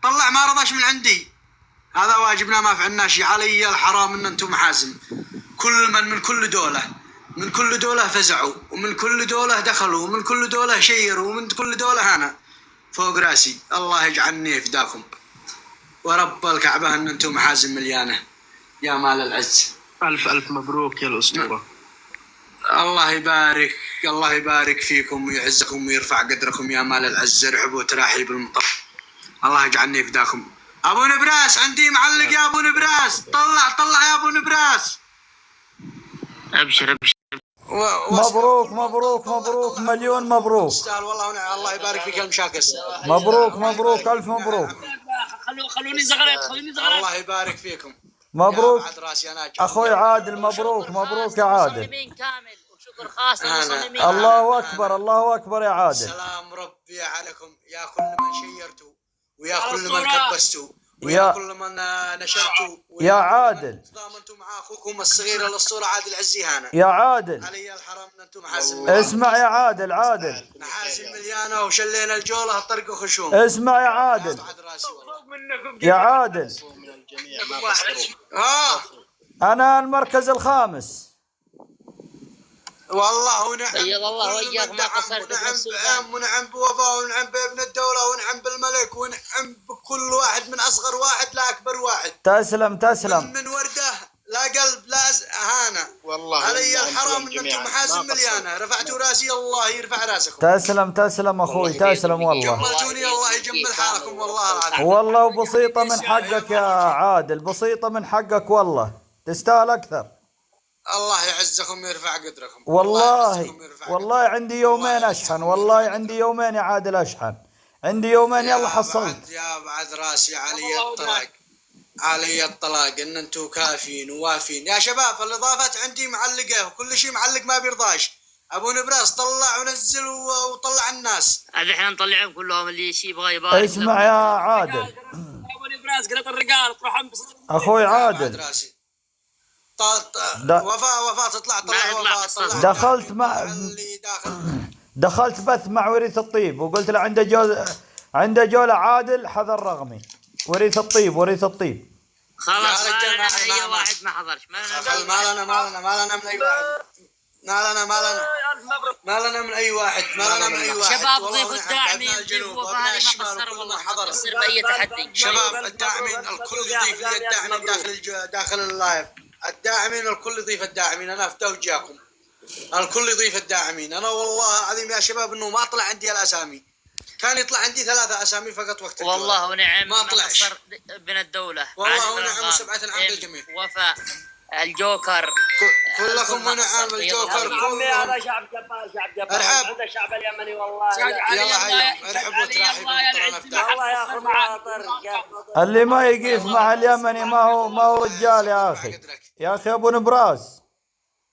طلع ما رضاش من عندي. هذا واجبنا ما فعلناش. علي الحرام ان انتم محازم. كل من كل دولة فزعوا، ومن كل دولة دخلوا، ومن كل دولة شيروا، ومن كل دولة هنا فوق راسي. الله يجعلني فداكم ورب الكعبة ان انتم محازم مليانة يا مال العز. ألف مبروك يا الأسطورة. الله يبارك فيكم ويعزكم ويرفع قدركم يا مال العز. ارحبوا تراحيب المطر. الله يجعلني فداكم. ابو نبراس عندي معلق يا ابو نبراس. طلع يا ابو نبراس. ابشر مبروك مليون مبروك. والله الله يبارك فيك المشاكس. مبروك ألف مبروك. خلوني زغرت. الله يبارك فيكم. مبروك أخوي عادل. مبروك يا عادل. كامل وشكر خاص للمصممين. الله أكبر يا عادل. سلام ربي عليكم يا كل من شيرتوا، ويا كل من كبستوا، ويا كل من نشرتوا، يا عادل ضامنتوا مع اخوكم الصغير الاسطوره عادل عزيهانه. يا عادل علي الحرام ان انتم محاسن. اسمع يا عادل. محاسن مليانه وشلينا الجوله طرق وخشوم. اسمع يا عادل. يا عادل أنا المركز الخامس. والله ونعم. بيض الله وجهك ما قصرت. ونعم بوفاء، ونعم بابن الدولة، ونعم بالملك، ونعم بكل واحد من أصغر واحد لأكبر واحد. تسلم من وردة لا قلب لا هانة. والله علي الحرام ان انتم محاسن مليانة. رفعتوا راسي الله يرفع راسكم. تسلم أخوي. تسلم والله. جملتوني الله يجمل حالكم والله العظيم. والله بسيطة من حقك يا عادل. بسيطة من حقك والله. تستاهل أكثر. الله يعزكم ويرفع قدركم. والله عندي يومين أشحن. والله عندي يومين يا عادل أشحن. عندي يومين يلا حصلت. يا بعد راسي علي الطلاق ان انتم كافين ووافين يا شباب. الاضافات عندي معلقه وكل شيء معلق ما بيرضاش. ابو نبراس طلع ونزل وطلع الناس. هذا احنا نطلعهم كلهم اللي يبغى يبارك. اسمع يا عادل. ابو نبراس قلت الرجال تروح أخوي عادل. وفاء تطلع دخلت بث مع وريث الطيب وقلت له عنده جولة عادل حذر رقمي. وريث الطيب خلاص. ما لنا من اي واحد ما حضرش. ما لنا من اي واحد. ما لنا من اي واحد. شباب ضيفوا الداعمين. ضيفوا وفاء ما قصروا والله. تصير باي تحدي. شباب الداعمين الكل يضيف لي الداعمين داخل اللايف. الداعمين الكل يضيف الداعمين. انا في توجيهكم الكل يضيف الداعمين. انا والله العظيم يا شباب انه ما طلع عندي الاسامي. كان يطلع عندي 3 أسامي فقط وقت الجولة. والله ونعم. ما طلعش. ابن الدولة. والله ونعم وسبعة العام بالجميع. وفاء الجوكر كلكم ونعم. الجوكر كلهم. هذا شعب جبار. هذا الشعب اليمني والله. يلا هيا ارحبوا تراحيب المطر. الله ياخذ معاطر. اللي ما يقيف مع اليمني ما هو رجال يا اخي. يا اخي ابو نبراس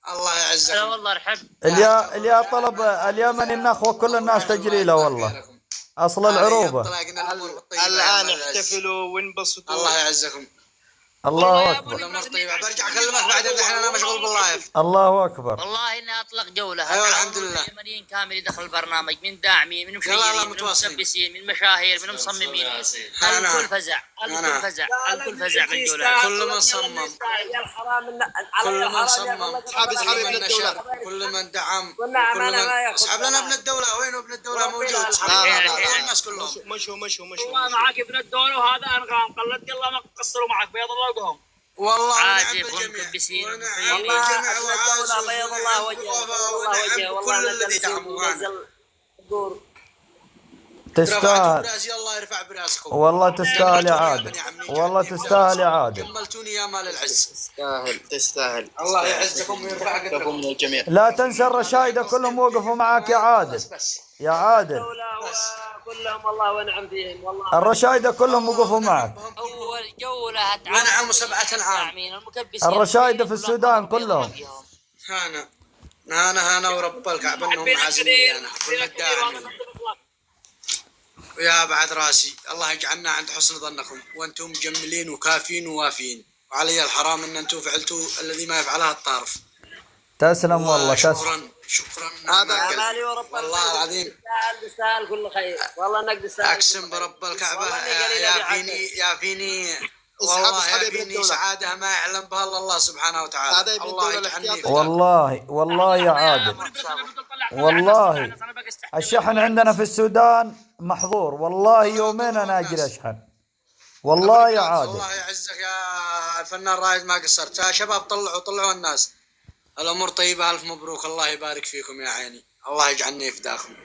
الله يعزك. لا والله ارحب. اللي طلب اليمني النخوة كل الناس تجري له والله. اصل العروبة. الان احتفلوا وانبسطوا. الله يعزكم. الله اكبر. برجع اكلمك بعد الحين انا مشغول باللايف. الله اكبر. والله اني اطلق جوله. ايوه الحمد لله. اليمنيين كامل يدخل البرنامج من داعمين من مشاهيرين من متلبسين من مشاهير من مصممين. الكل فزع بالجوله. كل من صمم. كل من نشر. كل من دعم. اسحب لنا ابن الدولة. وين ابن الدولة موجود؟ الناس كلهم مشوا والله معك ابن الدولة وهذا انغام. قلت الله ما قصروا معك. بيض الله وجههم. والله عازف ومكبسين والله الدولة بيض الله وجهه. والله كل الذي دعمونا. تستاهل. الله يرفع براسكم. والله تستاهل يا عادل. والله تستاهل يا عادل. جملتوني يا مال العز. تستاهل. الله يعزكم ويرفع قدركم من الجميع. لا تنسى الرشايدة كلهم وقفوا معك يا عادل. يا عادل كلهم الله ونعم فيهم والله. الرشايدة كلهم وقفوا معك. اول جوله ونعم 7 عام. الرشايدة في السودان كلهم. هانا ورب الكعبة انهم عازمين. كل الداعمين يا بعد راسي. الله يجعلنا عند حسن ظنكم وانتم مجملين وكافين ووافين. وعلي الحرام ان انتم فعلتوا الذي ما يفعلها الطارف. تسلم والله. شكرا. شكرا. هذا امالي ورب والله العظيم تستاهل كل خير، والله انك تستاهل. اقسم برب الكعبه يا فيني والله يا فيني سعاده ما يعلم بها الا الله سبحانه وتعالى. هذا يبي الله الدولة يجعلني الاحتياطية. والله يا عادل، والله الشحن عندنا في السودان محظور، والله يومين انا اجي اشحن، والله يا عادل. الله يعزك يا الفنان رايد ما قصرت. يا شباب طلعوا الناس، الامور طيبه. الف مبروك، الله يبارك فيكم يا عيني، الله يجعلني فداكم.